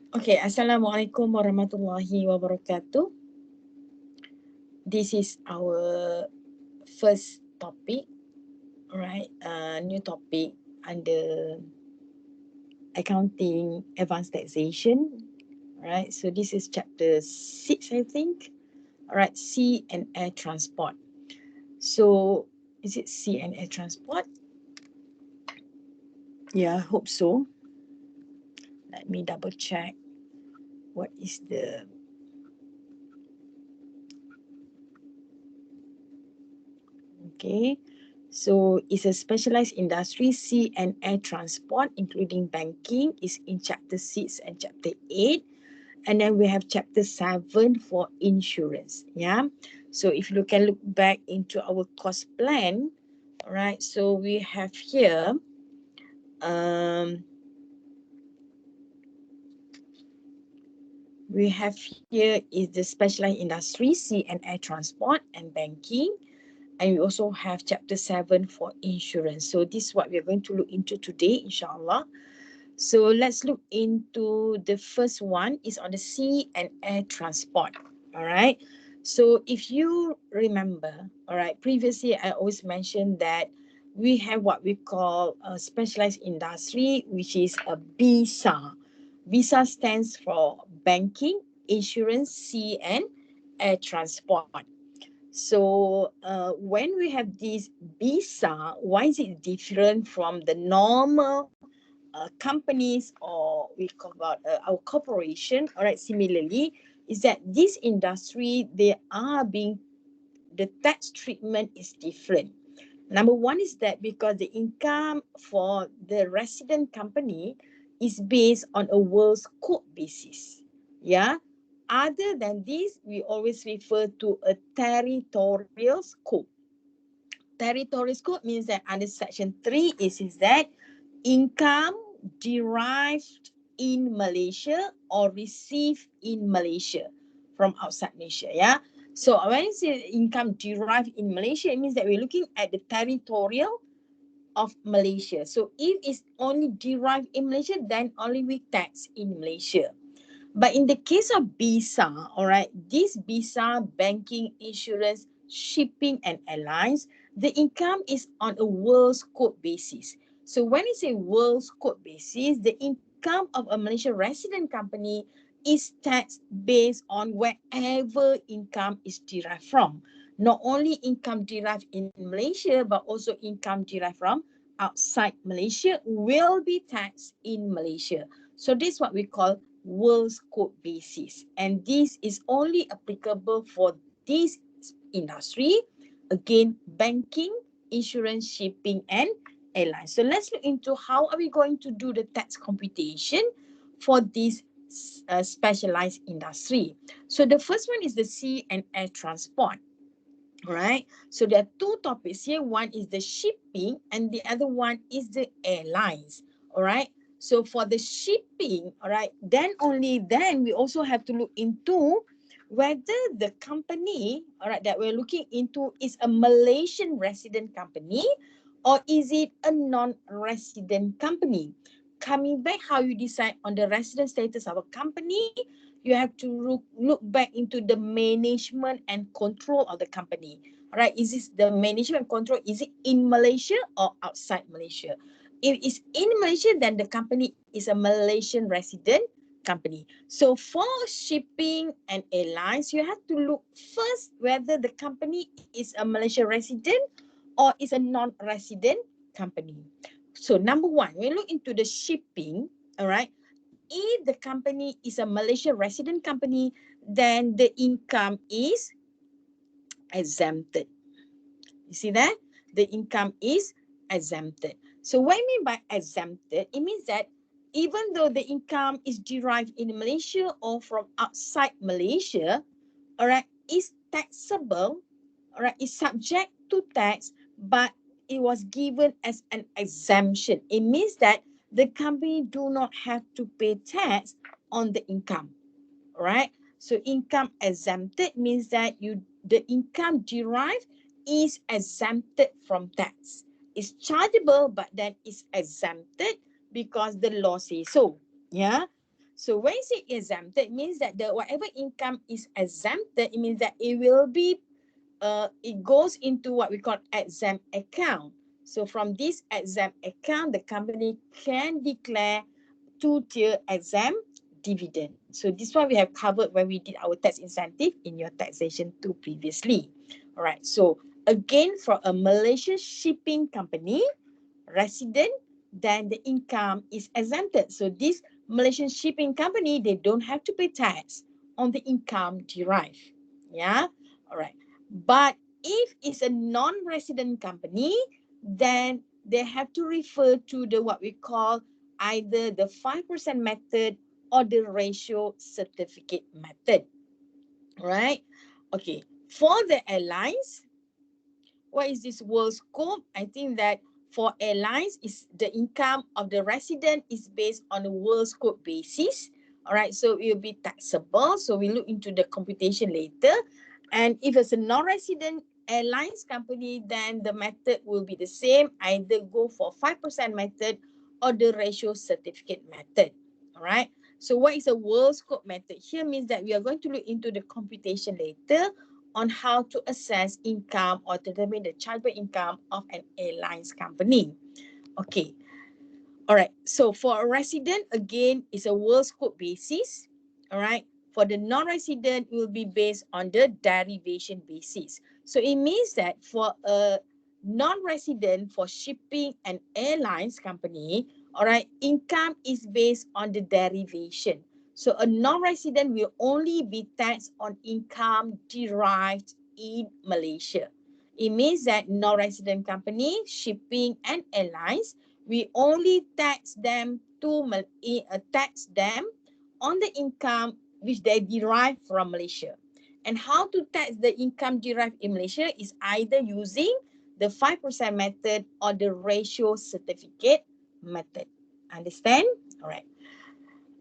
Okay, Assalamualaikum warahmatullahi wabarakatuh. This is our first topic, right? New topic under accounting advanced taxation, right? So this is chapter 6, I think. All right, sea and air transport. So is it sea and air transport? Yeah, I hope so. Let me double check what is the okay. So it's a specialized industry, sea and air transport, including banking, is in chapter 6 and chapter 8. And then we have chapter 7 for insurance. Yeah. So if you can look back into our course plan, all right. So we have here um is the specialized industry, sea and air transport and banking. And we also have chapter 7 for insurance. So this is what we're going to look into today, inshallah. So let's look into the first one is on the sea and air transport. All right. So if you remember, all right, previously I always mentioned that we have what we call a specialized industry, which is a BISA. BISA stands for banking, insurance, sea and air transport. So when we have this BISA, why is it different from the normal companies, or we call about our corporation? All right, similarly, is that this industry, they are being, the tax treatment is different. Number one is that because the income for the resident company is based on a world scope basis. Yeah. Other than this, we always refer to a territorial scope. Territorial scope means that under section 3 is that income derived in Malaysia or received in Malaysia from outside Malaysia. Yeah. So when you say income derived in Malaysia, it means that we're looking at the territorial of Malaysia. So if it's only derived in Malaysia, then only we tax in Malaysia. But in the case of BISA, all right, this BISA, banking, insurance, shipping, and airlines, the income is on a world scope basis. So when it's a world scope basis, the income of a Malaysian resident company is taxed based on wherever income is derived from. Not only income derived in Malaysia, but also income derived from outside Malaysia will be taxed in Malaysia. So this is what we call world scope basis. And this is only applicable for this industry. Again, banking, insurance, shipping, and airlines. So let's look into how are we going to do the tax computation for this specialized industry. So the first one is the sea and air transport. All right. So there are two topics here. One is the shipping and the other one is the airlines. All right. So for the shipping, all right, then only then we also have to look into whether the company, all right, that we're looking into is a Malaysian resident company or is it a non-resident company. Coming back, how you decide on the resident status of a company, you have to look back into the management and control of the company. All right, is this the management and control? Is it in Malaysia or outside Malaysia? If it's in Malaysia, then the company is a Malaysian resident company. So for shipping and airlines, you have to look first whether the company is a Malaysian resident or is a non-resident company. So number one, we look into the shipping, all right, if the company is a Malaysia resident company, then the income is exempted. You see that? The income is exempted. So what I mean by exempted, it means that even though the income is derived in Malaysia or from outside Malaysia, all right, is taxable, all right, is subject to tax, but it was given as an exemption. It means that the company do not have to pay tax on the income, all right? So income exempted means that the income derived is exempted from tax. It's chargeable, but then it's exempted because the law says so. Yeah. So when you say exempted, it means that the whatever income is exempted, it means that it will be it goes into what we call exempt account. So from this exempt account, the company can declare two-tier exempt dividend. So this one we have covered when we did our tax incentive in your taxation 2 previously. All right. So again, for a Malaysian shipping company, resident, then the income is exempted. So this Malaysian shipping company, they don't have to pay tax on the income derived. Yeah. All right. But if it's a non-resident company, then they have to refer to the what we call either the 5% method or the ratio certificate method. Right? Okay. For the airlines, what is this world scope? I think that for airlines, is the income of the resident is based on a world scope basis. All right, so it will be taxable. So we look into the computation later. And if it's a non-resident airlines company, then the method will be the same. Either go for 5% method or the ratio certificate method. All right. So what is a world scope method? Here means that we are going to look into the computation later on how to assess income or determine the chargeable income of an airlines company. Okay. All right. So for a resident, again, it's a world scope basis. All right. For the non-resident, it will be based on the derivation basis. So it means that for a non-resident for shipping and airlines company, all right, income is based on the derivation. So a non-resident will only be taxed on income derived in Malaysia. It means that non-resident company, shipping and airlines, we only tax them tax them on the income which they derive from Malaysia. And how to tax the income derived in Malaysia is either using the 5% method or the ratio certificate method. Understand? All right.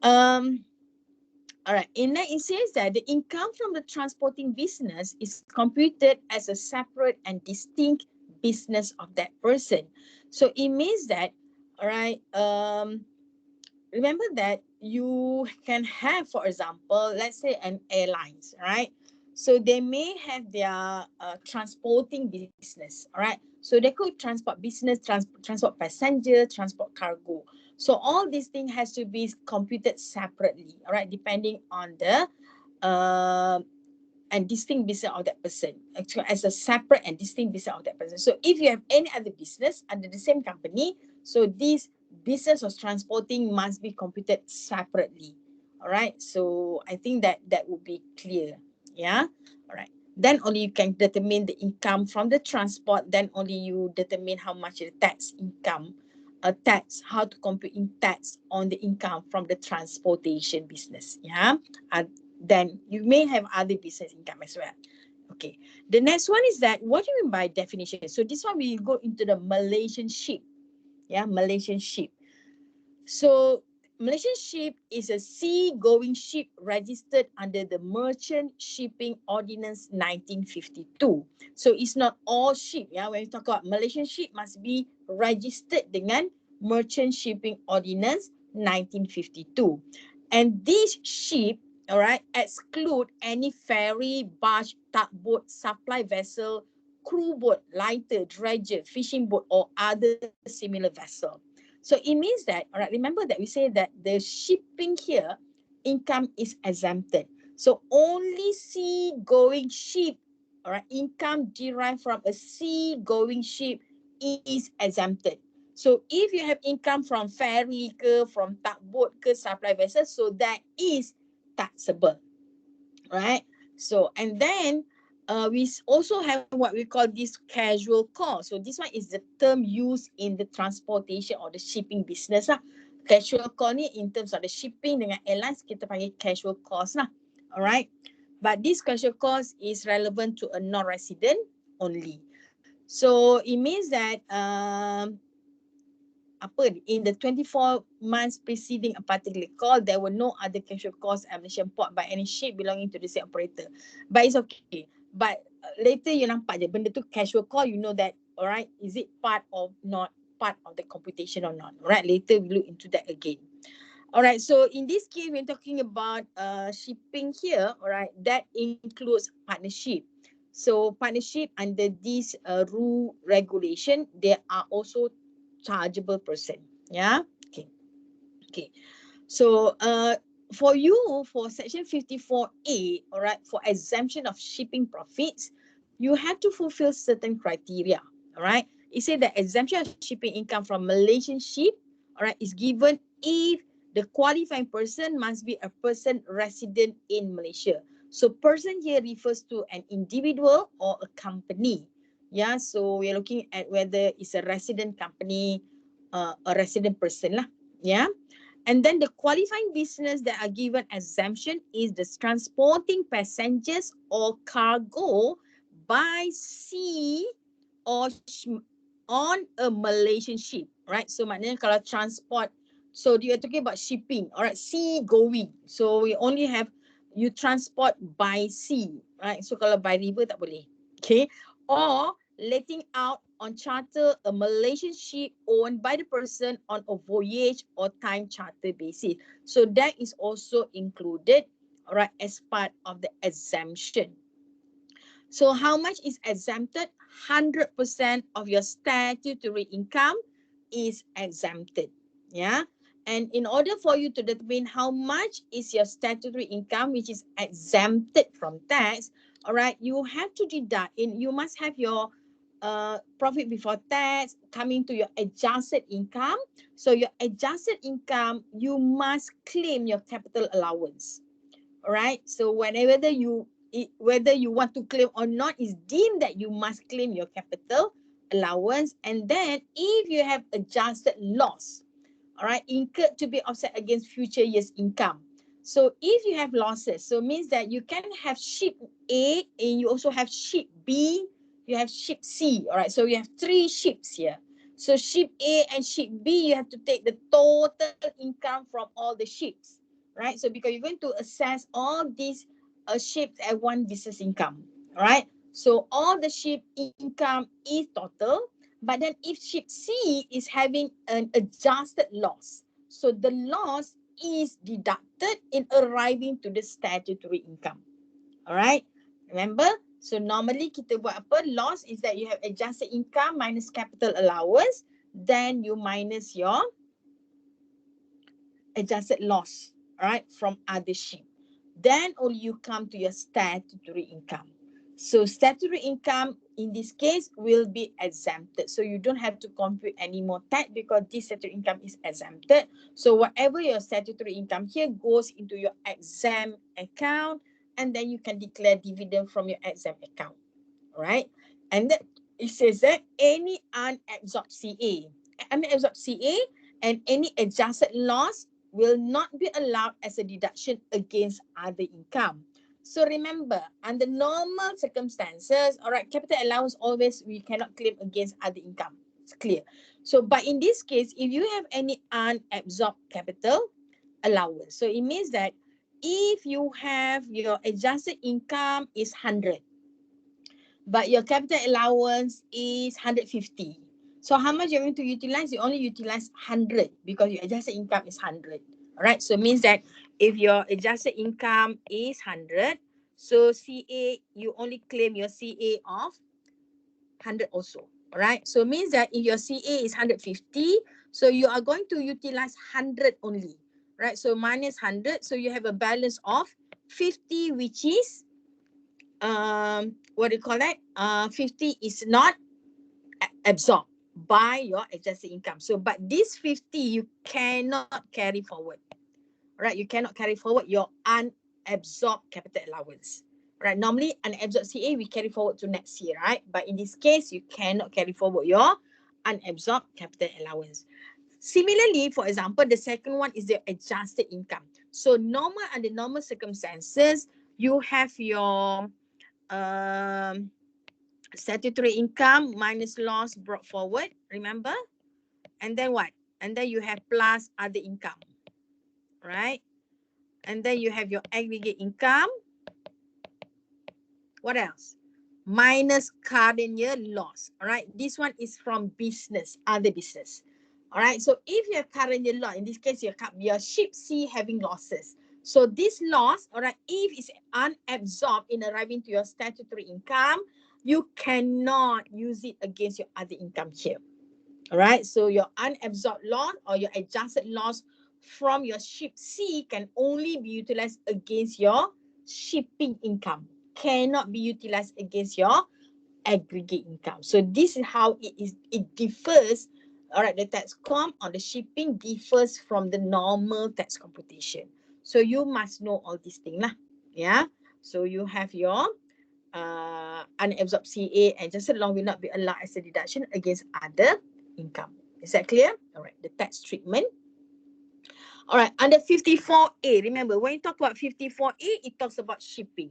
All right. In that, it says that the income from the transporting business is computed as a separate and distinct business of that person. So it means that, all right, remember that you can have, for example, let's say an airlines, right? So they may have their transporting business, all right? So they could transport business, transport passenger, transport cargo. So all these things has to be computed separately, all right, depending on the uh, and distinct business of that person, actually as a separate and distinct business of that person. So if you have any other business under the same company, so this business of transporting must be computed separately. All right. So I think that that would be clear. Yeah. All right. Then only you can determine the income from the transport. Then only you determine how much the tax income, tax, how to compute in tax on the income from the transportation business. Yeah. Then you may have other business income as well. Okay. The next one is that what do you mean by definition? So this one we go into the Malaysian ship. Yeah, Malaysian ship. So Malaysian ship is a sea-going ship registered under the Merchant Shipping Ordinance 1952. So it's not all ship. Yeah, when you talk about Malaysian ship, must be registered dengan Merchant Shipping Ordinance 1952. And this ship, all right, exclude any ferry, barge, tugboat, supply vessel, crew boat, lighter, dredger, fishing boat, or other similar vessel. So it means that, all right, remember that we say that the shipping here, income is exempted. So only sea-going ship, all right, income derived from a sea-going ship is exempted. So if you have income from ferry ke, from tugboat ke, supply vessel, so that is taxable, right? So, and then we also have what we call this casual cost. So this one is the term used in the transportation or the shipping business lah. Casual cost ni in terms of the shipping dengan airlines kita panggil casual cost lah. Alright. But this casual cost is relevant to a non-resident only. So it means that in the 24 months preceding a particular call, there were no other casual costs at Malaysian port by any ship belonging to the same operator. But it's okay. But later you nampak je benda tu casual call, you know that, alright, is it part of not part of the computation or not? Alright, later we look into that again. All right, so in this case, we're talking about shipping here, all right, that includes partnership. So partnership under this rule regulation, they are also chargeable person. Yeah, okay, okay. So for you, for section 54A, all right, for exemption of shipping profits, you have to fulfill certain criteria, all right. It said that exemption of shipping income from Malaysian ship, all right, is given if the qualifying person must be a person resident in Malaysia. So person here refers to an individual or a company. Yeah, so we're looking at whether it's a resident company, a resident person lah. Yeah. And then the qualifying business that are given exemption is the transporting passengers or cargo by sea or on a Malaysian ship, right? So maknanya kalau transport, so you're talking about shipping, all right, sea going. So we only have you transport by sea, right? So kalau by river tak boleh, okay? Or letting out on charter a Malaysian ship owned by the person on a voyage or time charter basis. So that is also included, all right, as part of the exemption. So how much is exempted? 100% of your statutory income is exempted. Yeah. And in order for you to determine how much is your statutory income, which is exempted from tax, all right, you have to deduct you must have your profit before tax coming to your adjusted income. So your adjusted income, you must claim your capital allowance. All right. So whenever whether you want to claim or not is deemed that you must claim your capital allowance. And then if you have adjusted loss, all right, incurred to be offset against future years income. So if you have losses, so means that you can have ship A and you also have ship B, you have ship C, all right. So you have 3 ships here. So ship A and ship B, you have to take the total income from all the ships, right? So because you're going to assess all these ships at one business income, all right? So all the ship income is total, but then if ship C is having an adjusted loss, so the loss is deducted in arriving to the statutory income. All right? Remember? So normally kita buat apa? Loss is that you have adjusted income minus capital allowance, then you minus your adjusted loss, all right, from other ship. Then only you come to your statutory income. So statutory income in this case will be exempted. So you don't have to compute any more tax because this statutory income is exempted. So whatever your statutory income here goes into your exempt account, and then you can declare dividend from your exempt account. All right. And that it says that any unabsorbed CA and any adjusted loss will not be allowed as a deduction against other income. So remember, under normal circumstances, all right, capital allowance always we cannot claim against other income. It's clear. So, but in this case, if you have any unabsorbed capital allowance, so it means that if you have your adjusted income is 100, but your capital allowance is 150. So how much you're going to utilize? You only utilize 100 because your adjusted income is 100. All right. So it means that if your adjusted income is 100, so CA, you only claim your CA of 100 also. All right. So it means that if your CA is 150, so you are going to utilize 100 only. Right. So minus 100. So you have a balance of 50, which is what do you call that? 50 is not absorbed by your adjusted income. So, but this 50 you cannot carry forward, right? You cannot carry forward your unabsorbed capital allowance, right? Normally, unabsorbed CA we carry forward to next year, right? But in this case, you cannot carry forward your unabsorbed capital allowance. Similarly, for example, the second one is the adjusted income. So, under normal circumstances, you have your statutory income minus loss brought forward, remember? And then what? And then you have plus other income, right? And then you have your aggregate income. What else? Minus current year loss, all right? This one is from business, other business. All right. So if you're currently loss, in this case, your ship C having losses. So this loss, all right, if it's unabsorbed in arriving to your statutory income, you cannot use it against your other income here. All right. So your unabsorbed loss or your adjusted loss from your ship C can only be utilized against your shipping income. Cannot be utilized against your aggregate income. So this is how it differs. All right, the tax comp on the shipping differs from the normal tax computation. So you must know all these things lah. Yeah. So you have your unabsorbed CA and just long will not be allowed as a deduction against other income. Is that clear? All right, the tax treatment. All right, under 54A, remember when you talk about 54A, it talks about shipping.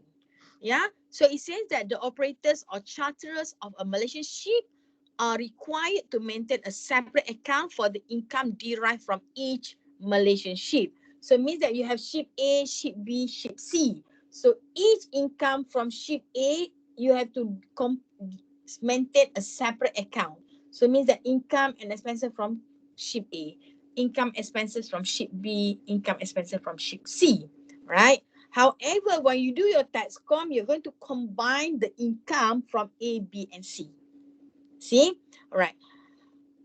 Yeah, so it says that the operators or charterers of a Malaysian ship are required to maintain a separate account for the income derived from each Malaysian ship. So it means that you have ship A, ship B, ship C. So each income from ship A, you have to maintain a separate account. So it means that income and expenses from ship A, income expenses from ship B, income expenses from ship C, right? However, when you do your tax com, you're going to combine the income from A, B, and C. See? All right.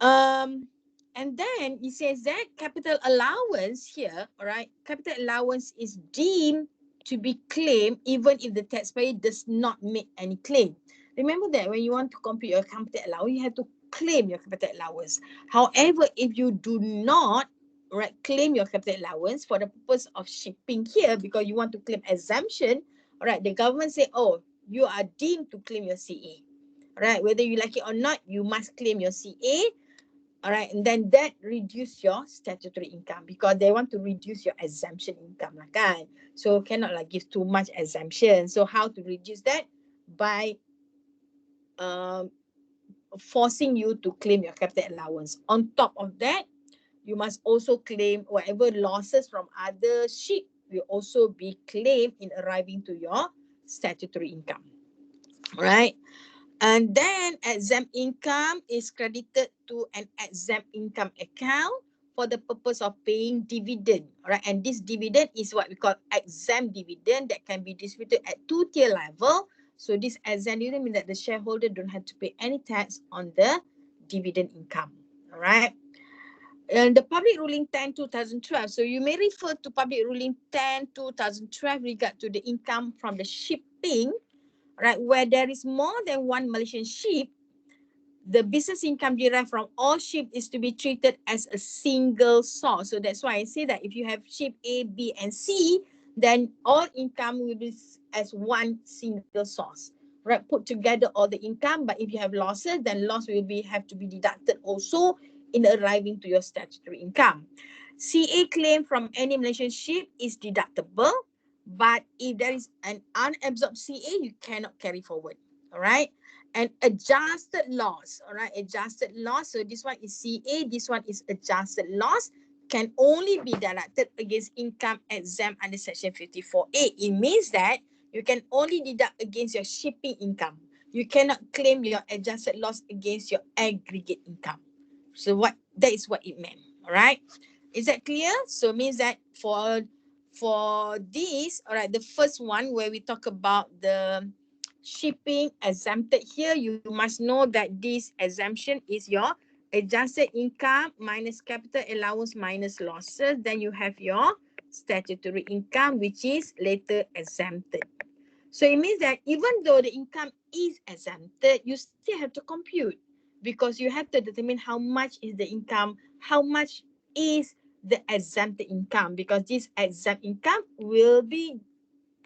And then it says that capital allowance here, all right, capital allowance is deemed to be claimed even if the taxpayer does not make any claim. Remember that when you want to compute your capital allowance, you have to claim your capital allowance. However, if you do not, right, claim your capital allowance for the purpose of shipping here because you want to claim exemption, all right, the government say, oh, you are deemed to claim your CA. Right, whether you like it or not, you must claim your CA. All right, and then that reduce your statutory income because they want to reduce your exemption income lah kan. So cannot like give too much exemption. So how to reduce that? By forcing you to claim your capital allowance. On top of that, you must also claim whatever losses from other ship will also be claimed in arriving to your statutory income. All right. And then exempt income is credited to an exempt income account for the purpose of paying dividend. All right. And this dividend is what we call exempt dividend that can be distributed at two-tier level. So this exempt dividend means that the shareholder don't have to pay any tax on the dividend income. All right. And the Public Ruling 10/2012. So you may refer to Public Ruling 10/2012 regard to the income from the shipping, right, where there is more than one Malaysian ship, the business income derived from all ship is to be treated as a single source. So that's why I say that if you have ship A, B, and C, then all income will be as one single source, right? Put together all the income, but if you have losses, then loss will have to be deducted also in arriving to your statutory income. CA claim from any Malaysian ship is deductible, but if there is an unabsorbed CA, you cannot carry forward. All right. And adjusted loss. All right. Adjusted loss. So this one is CA. This one is adjusted loss. Can only be deducted against income exempt under Section 54A. It means that you can only deduct against your shipping income. You cannot claim your adjusted loss against your aggregate income. So that is what it meant. All right. Is that clear? So it means that for this, all right, the first one where we talk about the shipping exempted here, you must know that this exemption is your adjusted income minus capital allowance minus losses. Then you have your statutory income, which is later exempted. So it means that even though the income is exempted, you still have to compute because you have to determine how much is the income, how much is the exempted income, because this exempt income will be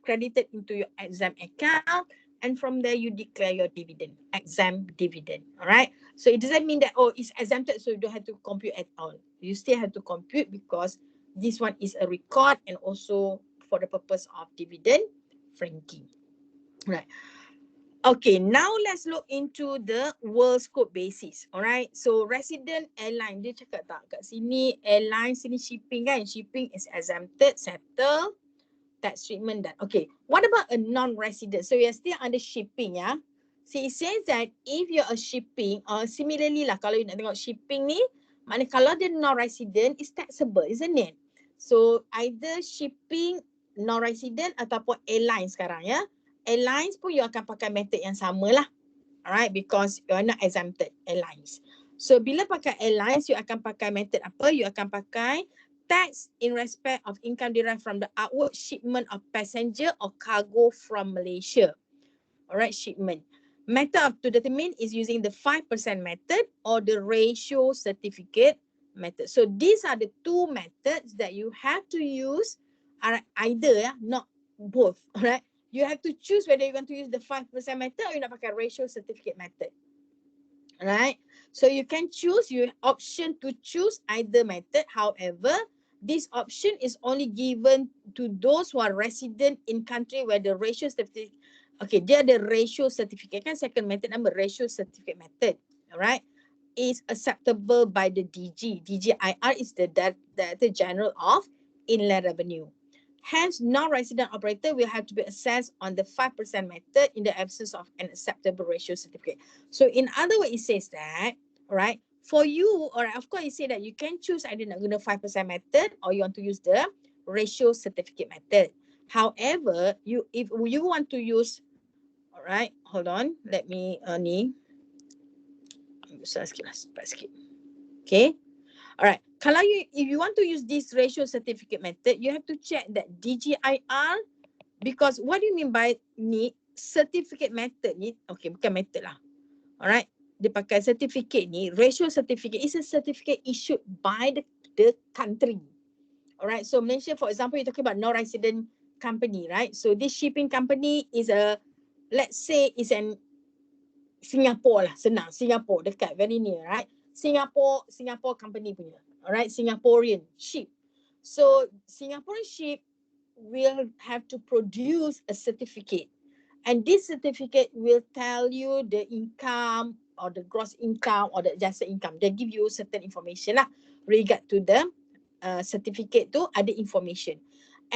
credited into your exempt account, and from there you declare your dividend, exempt dividend. All right. So it doesn't mean that, oh, it's exempted, so you don't have to compute at all. You still have to compute because this one is a record and also for the purpose of dividend franking. Right. Okay, now let's look into the world scope basis. Alright, so resident airline, dia cakap tak kat sini airline, sini shipping kan, shipping is exempted, settle, tax treatment done. Okay, what about a non-resident? So you're still under shipping, yeah. So it says that if you're a shipping, or similarly lah, kalau you nak tengok shipping ni, Maknanya kalau dia non-resident, is taxable, isn't it? So either shipping non-resident ataupun airline sekarang ya. Airlines pun you akan pakai method yang sama lah. Alright, because you are not exempted airlines. So bila pakai airlines, you akan pakai method apa? You akan pakai tax in respect of income derived from the outward shipment of passenger or cargo from Malaysia. Alright, shipment. Method to determine is using the 5% method or the ratio certificate method. So these are the two methods that you have to use. Alright, either not both. Alright, you have to choose whether you want to use the 5% method or you nak pakai ratio certificate method. Alright, so you can choose, you option to choose either method. However, this option is only given to those who are resident in country where the ratio certificate, okay, dia ada ratio certificate kan, second method nama ratio certificate method, alright, is acceptable by the DG. DGIR is the Director General of Inland Revenue. Hence, non-resident operator will have to be assessed on the 5% method in the absence of an acceptable ratio certificate. So in other words, it says that, alright, for you, alright, of course, it says that you can choose either nak guna 5% method or you want to use the ratio certificate method. However, if you want to use, alright, hold on, let me ni besar sikit lah, cepat sikit. Okay. Alright, kalau if you want to use this ratio certificate method, you have to check that DGIR, because what do you mean by ni certificate method ni? Okay, bukan method lah. Alright, dia pakai certificate ni, ratio certificate is a certificate issued by the country. Alright, so Malaysia, for example, you're talking about non-resident company, right? So this shipping company is a, let's say, is an Singapore lah, senang, Singapore, dekat, very near, right? Singapore company punya, alright, Singaporean ship. So Singaporean ship will have to produce a certificate, and this certificate will tell you the income or the gross income or the adjusted income. They give you certain information lah regard to the certificate tu ada information.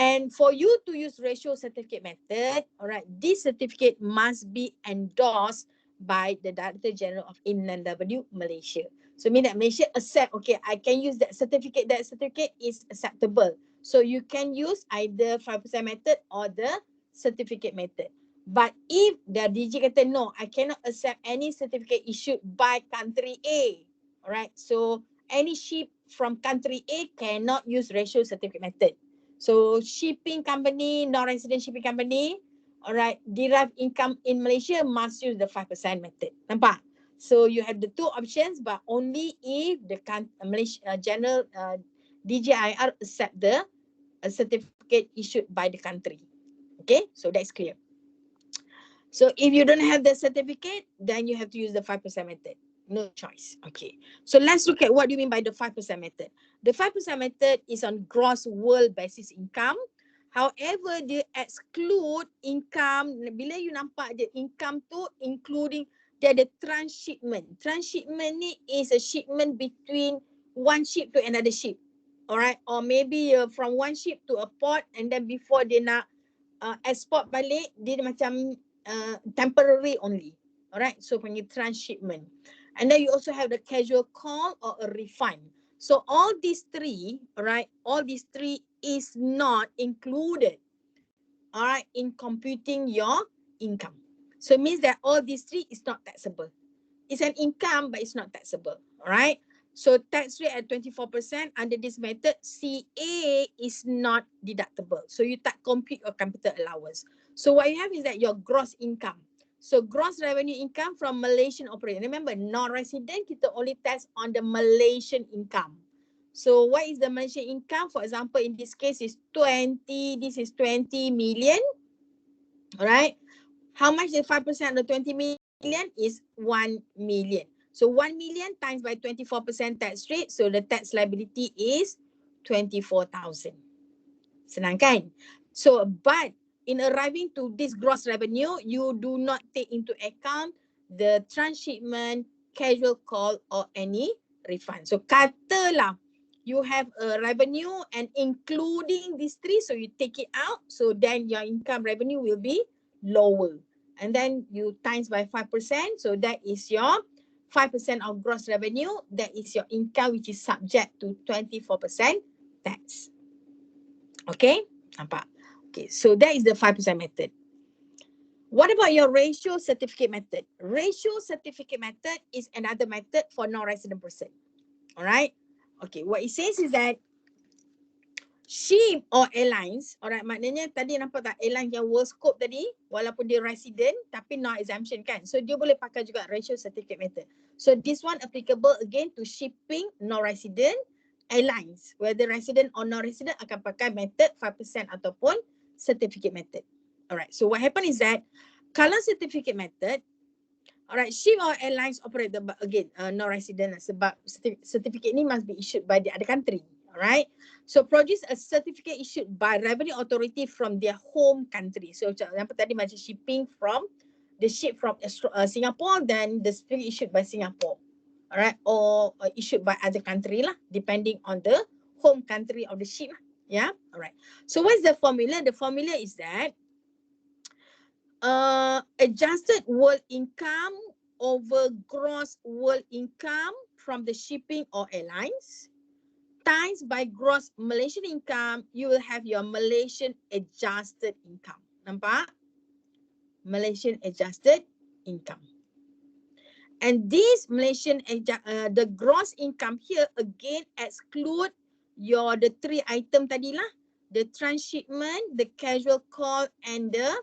And for you to use ratio certificate method, alright, this certificate must be endorsed by the Director General of Inland Revenue Malaysia. So mean that Malaysia accept, okay, I can use that certificate is acceptable. So you can use either 5% method or the certificate method. But if the DG kata no, I cannot accept any certificate issued by country A, alright, so any ship from country A cannot use ratio certificate method. So shipping company, non-resident shipping company, alright, derived income in Malaysia must use the 5% method. Nampak? So you have the two options, but only if the Malaysia General DGIR accept the certificate issued by the country. Okay, so that's clear. So if you don't have the certificate, then you have to use the 5% method. No choice. Okay, so let's look at what do you mean by the 5% method. The 5% method is on gross world basis income. However, they exclude income. Bila you nampak the income tu including dia ada transshipment. Transshipment ni is a shipment between one ship to another ship. Alright, or maybe from one ship to a port, and then before dia nak export balik, dia macam temporary only. Alright, so panggil transshipment. And then you also have the casual call or a refund. So all these three, alright, all these three is not included, alright, in computing your income. So it means that all these three is not taxable. It's an income, but it's not taxable, alright. So tax rate at 24% under this method, CA is not deductible. So you tak compute your capital allowance. So what you have is that your gross income. So gross revenue income from Malaysian operator. Remember, non-resident, kita only tax on the Malaysian income. So what is the Malaysian income? For example, in this case is 20, this is 20 million, alright. How much is 5% of the 20 million is 1 million. So 1 million times by 24% tax rate. So the tax liability is 24,000. Senang kan? So but in arriving to this gross revenue, you do not take into account the transshipment, casual call or any refund. So katalah you have a revenue and including these three, so you take it out. So then your income revenue will be lower. And then you times by 5%. So that is your 5% of gross revenue, that is your income which is subject to 24% tax. Okay, nampak? Okay, so that is the 5% method. What about your ratio certificate method? Ratio certificate method is another method for non-resident person. Alright? Okay, what it says is that ship or airlines, alright, maknanya tadi nampak tak airline yang world scope tadi, walaupun dia resident tapi non exemption kan. So dia boleh pakai juga ratio certificate method. So this one applicable again to shipping non-resident airlines. Whether resident or non-resident akan pakai method 5% ataupun certificate method. Alright, so what happen is that kalau certificate method, alright, ship or airlines operator again non-resident sebab certificate ni must be issued by the other country. Alright, so produce a certificate issued by revenue authority from their home country. So yang tadi macam shipping from the ship from Singapore, then the certificate issued by Singapore. Alright, or issued by other country lah, depending on the home country of the ship. Yeah, alright. So what's the formula? The formula is that adjusted world income over gross world income from the shipping or airlines times by gross Malaysian income, you will have your Malaysian adjusted income. Nampak? Malaysian adjusted income. And this Malaysian, the gross income here again exclude the three item tadi lah. The transshipment, the casual call and the,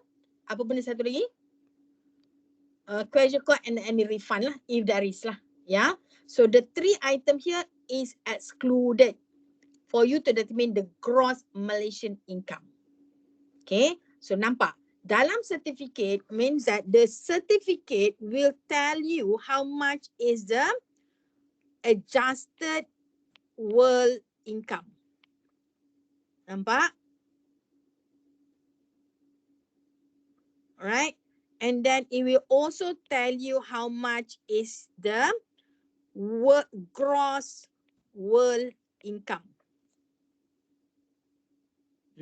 apa benda satu lagi? Casual call and any refund lah, if there is lah. Yeah. So the three item here is excluded for you to determine the gross Malaysian income. Okay, so nampak dalam certificate means that the certificate will tell you how much is the adjusted world income. Nampak? Alright, and then it will also tell you how much is the gross world income.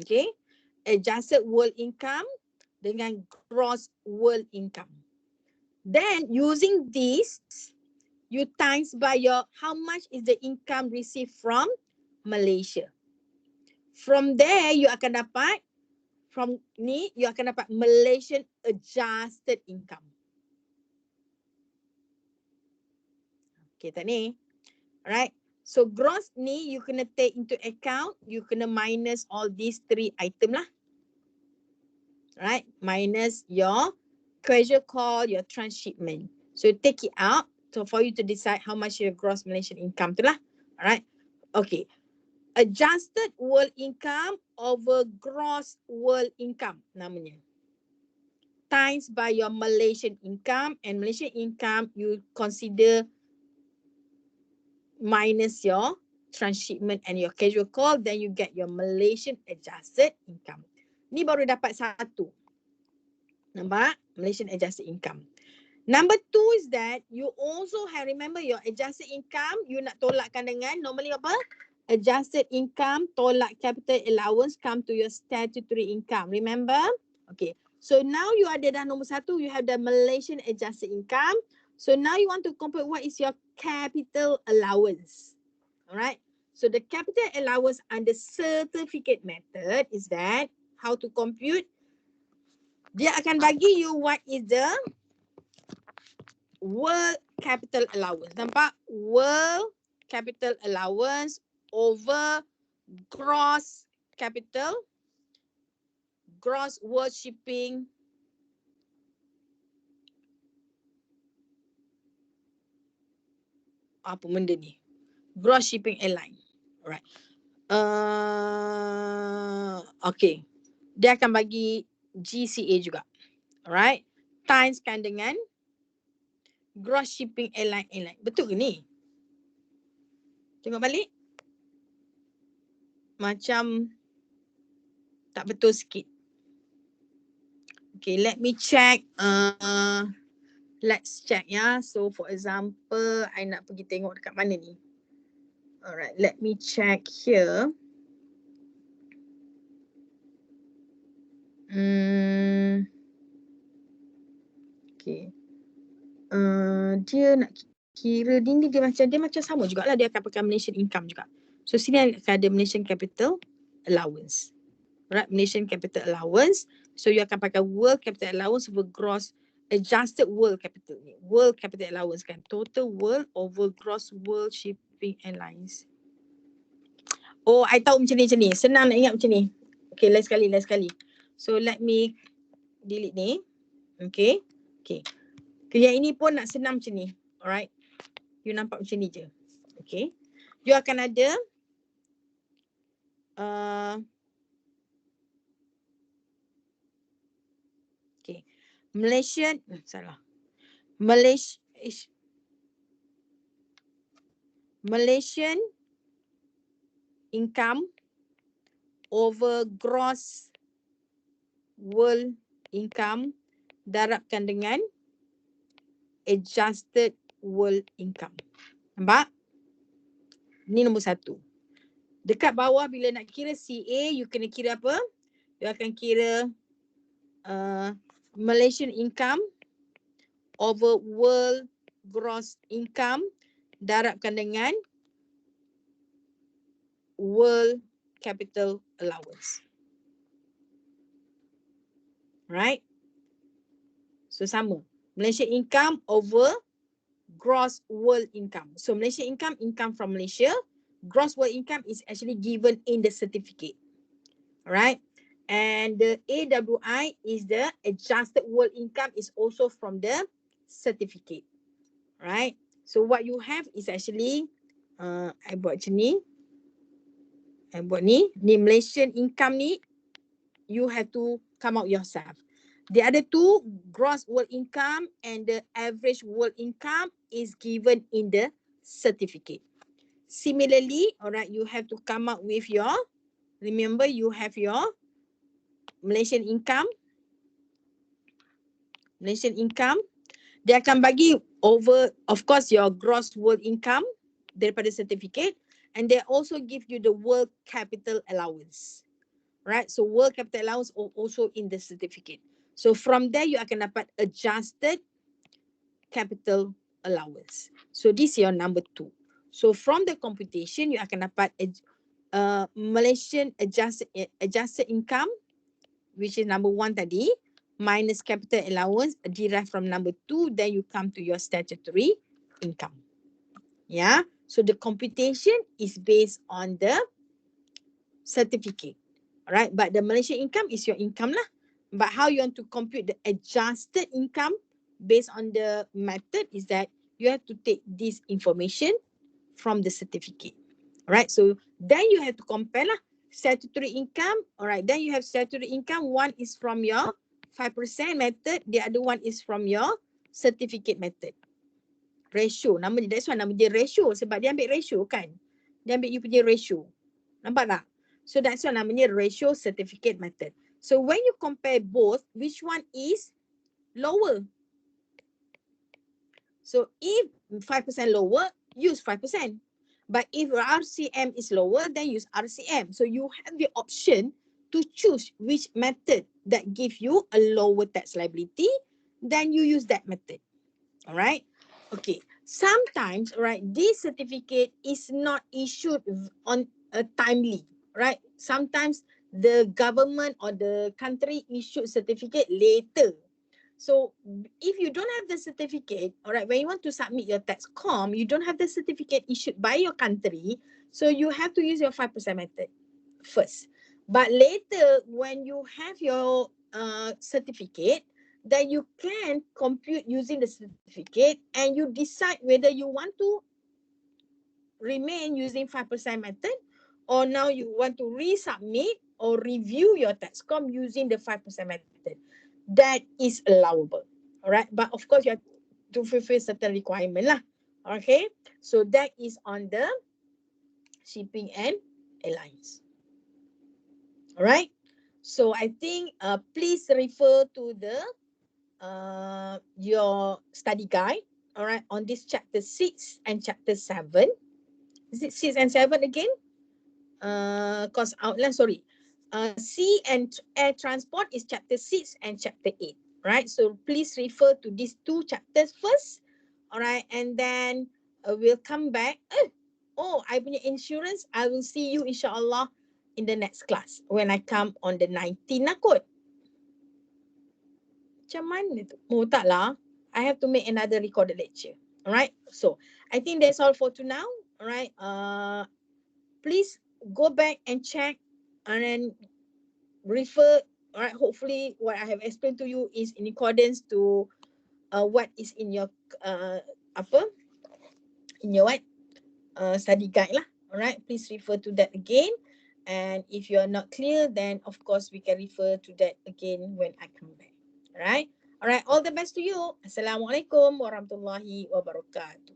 Okay, adjusted world income dengan gross world income. Then using this, you times by your how much is the income received from Malaysia. From there you akan dapat, from ni you akan dapat Malaysian adjusted income. Okay tak ni? Alright. So gross ni you kena take into account, you kena minus all these three item lah. Right, minus your casual call, your transshipment. So take it out so for you to decide how much your gross Malaysian income tu lah. Alright. Okay. Adjusted world income over gross world income namanya. Times by your Malaysian income, and Malaysian income you consider minus your transshipment and your casual call, then you get your Malaysian adjusted income. Ni baru dapat satu. Nampak? Malaysian adjusted income. Number two is that you also have, remember your adjusted income, you nak tolakkan dengan normally apa? Adjusted income, tolak capital allowance, come to your statutory income. Remember? Okay. So now you ada dah nombor satu, you have the Malaysian adjusted income. So now you want to compute what is your capital allowance. Alright. So the capital allowance under certificate method is that how to compute. Dia akan bagi you what is the world capital allowance. Nampak? World capital allowance over gross capital, gross world shipping, apa benda ni? Gross shipping airline. Alright. Okay. Dia akan bagi GCA juga. Alright. Timeskan dengan gross shipping airline. Betul ke ni? Tengok balik. Macam tak betul sikit. Okay, let me check. Let's check ya. So for example, I nak pergi tengok dekat mana ni. Alright, let me check here. Okay. Dia nak kira ni dia macam sama jugalah, dia akan pakai Malaysian income juga. So sini akan ada Malaysian capital allowance. Right, Malaysian capital allowance. So you akan pakai world capital allowance over gross adjusted world capital ni. World capital allowance kan. Total world over gross world shipping airlines. Oh, I tahu macam ni. Senang nak ingat macam ni. Okay, last sekali. So let me delete ni. Okay. Yang ini pun nak senang macam ni. Alright. You nampak macam ni je. Okay. You akan ada Malaysian income over gross world income darabkan dengan adjusted world income. Nampak? Ni nombor 1. Dekat bawah bila nak kira CA, you kena kira apa? You akan kira Malaysian income over world gross income darabkan dengan world capital allowance. Right? So sama. Malaysian income over gross world income. So Malaysian income from Malaysia. Gross world income is actually given in the certificate. Right? And the AWI is the adjusted world income is also from the certificate. Right? So what you have is actually I buat macam ni. Ni Malaysian income ni you have to come out yourself. The other two, gross world income and the average world income is given in the certificate. Similarly, alright, you have to come up with your, remember you have your Malaysian income. Dia akan bagi over, of course, your gross world income daripada certificate, and they also give you the world capital allowance. Right, so world capital allowance also in the certificate. So from there you akan dapat adjusted capital allowance. So this is your number 2. So from the computation you akan dapat Malaysian adjusted income, which is number 1 tadi, minus capital allowance derived from number 2, then you come to your statutory income. Yeah, so the computation is based on the certificate. Alright, but the Malaysian income is your income lah. But how you want to compute the adjusted income based on the method is that you have to take this information from the certificate. Alright, so then you have to compare lah. Statutory income, alright, then you have statutory income. One is from your 5% method, the other one is from your certificate method. Ratio, that's why nama dia ratio, sebab dia ambil ratio kan. Dia ambil you punya ratio. Nampak tak? So that's why namanya ratio certificate method. So when you compare both, which one is lower? So if 5% lower, use 5%. But if RCM is lower, then use RCM. So you have the option to choose which method that give you a lower tax liability, then you use that method. Alright? Okay. Sometimes, right, this certificate is not issued on a timely. Right, sometimes the government or the country issued certificate later. So if you don't have the certificate, all right, when you want to submit your tax com, you don't have the certificate issued by your country, so you have to use your 5% method first. But later, when you have your certificate, then you can compute using the certificate and you decide whether you want to remain using 5% method, or now you want to resubmit or review your taxcom using the 5% method. That is allowable. Alright, but of course you have to fulfill certain requirement lah. Okay, so that is on the shipping and airlines. Alright, so I think please refer to the your study guide. Alright, on this chapter 6 and chapter 7. Is it 6 and 7 again? Cost outline, sorry. Sea and air transport is chapter 6 and chapter 8, right? So please refer to these 2 chapters first. Alright, and then we'll come back. Oh, I punya insurance, I will see you insyaAllah in the next class when I come on the 19th lah kot. Macam mana tu? Oh, tak lah. I have to make another recorded lecture. Alright, so I think that's all for now. Alright, please go back and check and then refer. Alright, hopefully what I have explained to you is in accordance to what is in your apa? In your what? Study guide lah. Alright, please refer to that again. And if you are not clear, then of course we can refer to that again when I come back. Alright. Alright, all the best to you. Assalamualaikum warahmatullahi wabarakatuh.